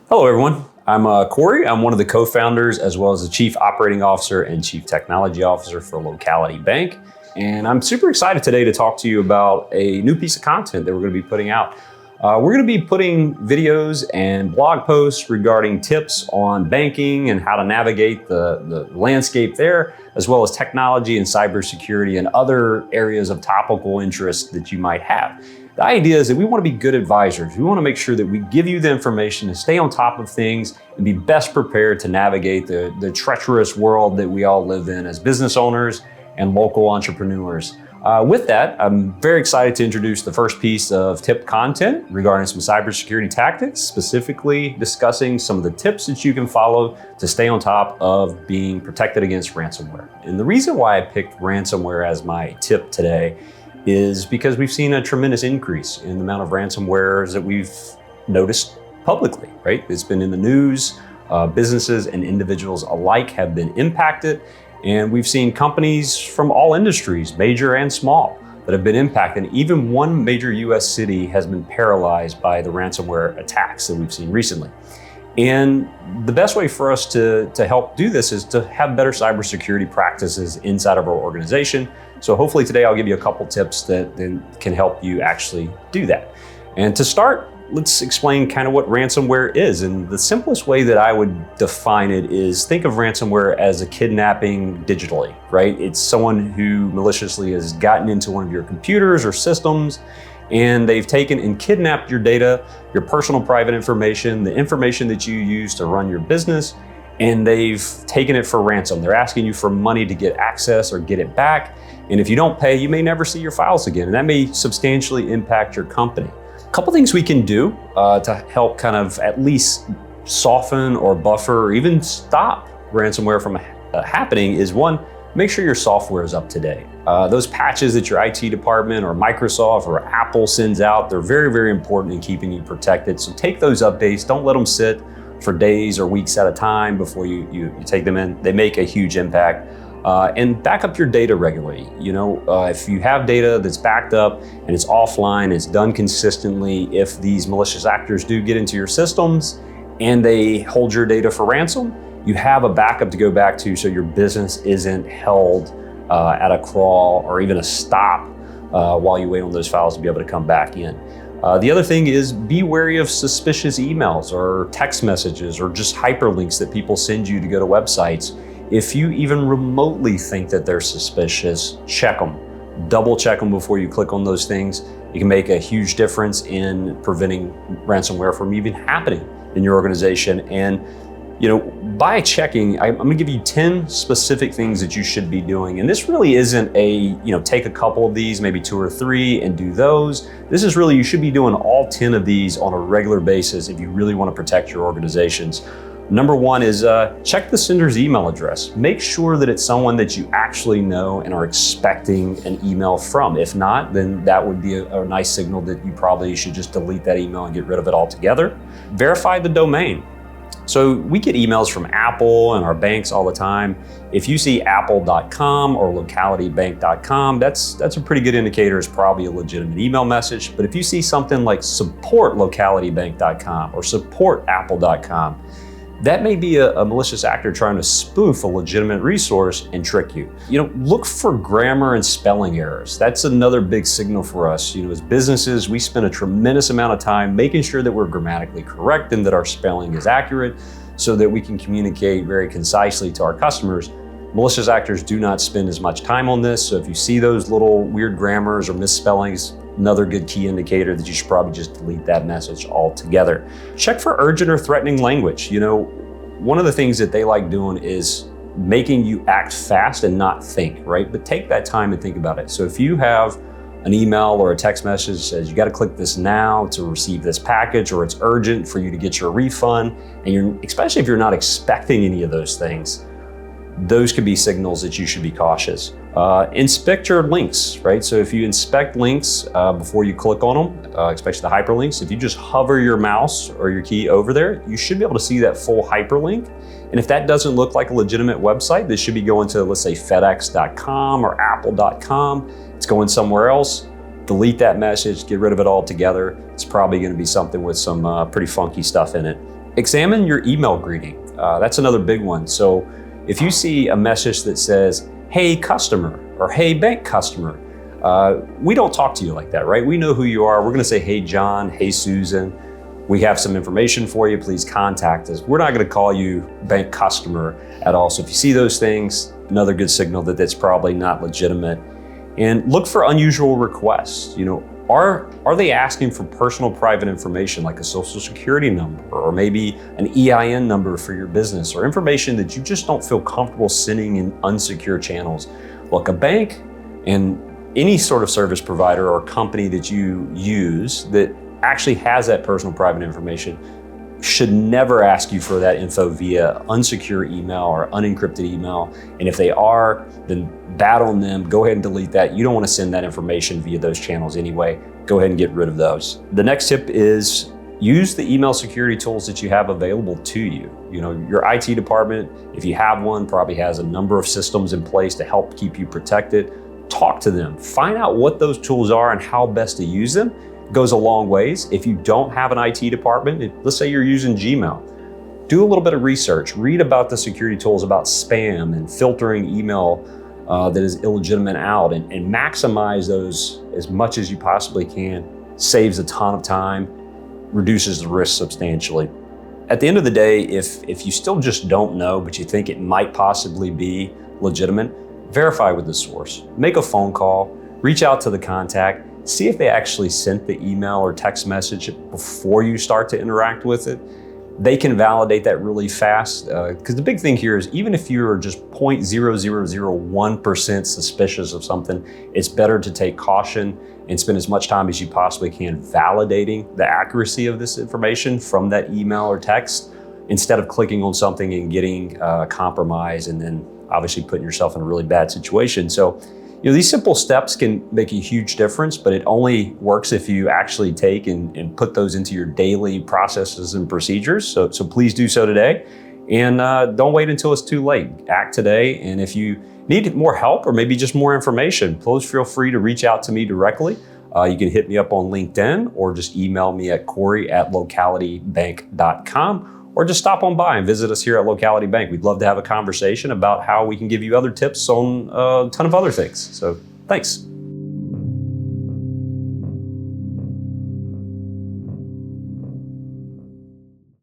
Hello, everyone. I'm Corey. I'm one of the co-founders as well as the Chief Operating Officer and Chief Technology Officer for Locality Bank. And I'm super excited today to talk to you about a new piece of content that we're going to be putting out. We're going to be putting videos and blog posts regarding tips on banking and how to navigate the landscape there, as well as technology and cybersecurity and other areas of topical interest that you might have. The idea is that we want to be good advisors. We want to make sure that we give you the information to stay on top of things and be best prepared to navigate the treacherous world that we all live in as business owners and local entrepreneurs. With that, I'm very excited to introduce the first piece of tip content regarding some cybersecurity tactics, specifically discussing some of the tips that you can follow to stay on top of being protected against ransomware. And the reason why I picked ransomware as my tip today is because we've seen a tremendous increase in the amount of ransomwares that we've noticed publicly, right? It's been in the news. Businesses and individuals alike have been impacted. And we've seen companies from all industries, major and small, that have been impacted. Even one major US city has been paralyzed by the ransomware attacks that we've seen recently. And the best way for us to help do this is to have better cybersecurity practices inside of our organization. So hopefully today I'll give you a couple tips that then can help you actually do that. And to start, let's explain kind of what ransomware is. And the simplest way that I would define it is think of ransomware as a kidnapping digitally, right? It's someone who maliciously has gotten into one of your computers or systems, and they've taken and kidnapped your data, your personal private information, the information that you use to run your business, and they've taken it for ransom. They're asking you for money to get access or get it back. And if you don't pay, you may never see your files again, and that may substantially impact your company. A couple things we can do to help kind of at least soften or buffer or even stop ransomware from happening is one, make sure your software is up to date. Those patches that your IT department or Microsoft or Apple sends out, they're very, very important in keeping you protected. So take those updates, don't let them sit for days or weeks at a time before you take them in. They make a huge impact. And back up your data regularly. If you have data that's backed up and it's offline, it's done consistently, if these malicious actors do get into your systems and they hold your data for ransom, you have a backup to go back to so your business isn't held at a crawl or even a stop while you wait on those files to be able to come back in. The other thing is be wary of suspicious emails or text messages or just hyperlinks that people send you to go to websites. If you even remotely think that they're suspicious, check them. Double check them before you click on those things. It can make a huge difference in preventing ransomware from even happening in your organization. And by checking, I'm gonna give you 10 specific things that you should be doing. And this really isn't take a couple of these, maybe 2 or 3 and do those. This is really, you should be doing all 10 of these on a regular basis if you really wanna protect your organizations. Number 1 is check the sender's email address. Make sure that it's someone that you actually know and are expecting an email from. If not, then that would be a nice signal that you probably should just delete that email and get rid of it altogether. Verify the domain. So we get emails from Apple and our banks all the time. If you see apple.com or localitybank.com, that's a pretty good indicator it's probably a legitimate email message. But if you see something like support.localitybank.com or support.apple.com, that may be a malicious actor trying to spoof a legitimate resource and trick you. Look for grammar and spelling errors. That's another big signal for us. As businesses, we spend a tremendous amount of time making sure that we're grammatically correct and that our spelling is accurate so that we can communicate very concisely to our customers. Malicious actors do not spend as much time on this. So if you see those little weird grammars or misspellings, another good key indicator that you should probably just delete that message altogether. Check for urgent or threatening language. One of the things that they like doing is making you act fast and not think, right? But take that time and think about it. So if you have an email or a text message that says you got to click this now to receive this package, or it's urgent for you to get your refund, and especially if you're not expecting any of those things, those could be signals that you should be cautious. Inspect your links, right? So if you inspect links before you click on them, especially the hyperlinks, if you just hover your mouse or your key over there, you should be able to see that full hyperlink. And if that doesn't look like a legitimate website, this should be going to, let's say, FedEx.com or Apple.com. It's going somewhere else. Delete that message, get rid of it altogether. It's probably going to be something with some pretty funky stuff in it. Examine your email greeting. That's another big one. So if you see a message that says, "Hey customer," or "Hey bank customer," we don't talk to you like that, right? We know who you are. We're gonna say, "Hey John, hey Susan, we have some information for you, please contact us." We're not gonna call you bank customer at all. So if you see those things, another good signal that that's probably not legitimate. And look for unusual requests. Are they asking for personal private information like a social security number, or maybe an EIN number for your business, or information that you just don't feel comfortable sending in unsecure channels? Look, a bank and any sort of service provider or company that you use that actually has that personal private information should never ask you for that info via unsecure email or unencrypted email. And if they are, then bad on them. Go ahead and delete that. You don't want to send that information via those channels anyway. Go ahead and get rid of those. The next tip is use the email security tools that you have available to you. Your IT department, if you have one, probably has a number of systems in place to help keep you protected. Talk to them. Find out what those tools are and how best to use them. Goes a long ways. If you don't have an IT department, let's say you're using Gmail, do a little bit of research. Read about the security tools about spam and filtering email that is illegitimate out, and maximize those as much as you possibly can. Saves a ton of time, reduces the risk substantially. At the end of the day, if you still just don't know, but you think it might possibly be legitimate, verify with the source. Make a phone call, reach out to the contact, see if they actually sent the email or text message before you start to interact with it. They can validate that really fast, because the big thing here is even if you're just 0.0001% suspicious of something, it's better to take caution and spend as much time as you possibly can validating the accuracy of this information from that email or text, instead of clicking on something and getting compromised and then obviously putting yourself in a really bad situation. So these simple steps can make a huge difference, but it only works if you actually take and put those into your daily processes and procedures. So please do so today. And don't wait until it's too late. Act today. And if you need more help or maybe just more information, please feel free to reach out to me directly. You can hit me up on LinkedIn or just email me at Corey@localitybank.com. Or just stop on by and visit us here at Locality Bank. We'd love to have a conversation about how we can give you other tips on a ton of other things. So thanks.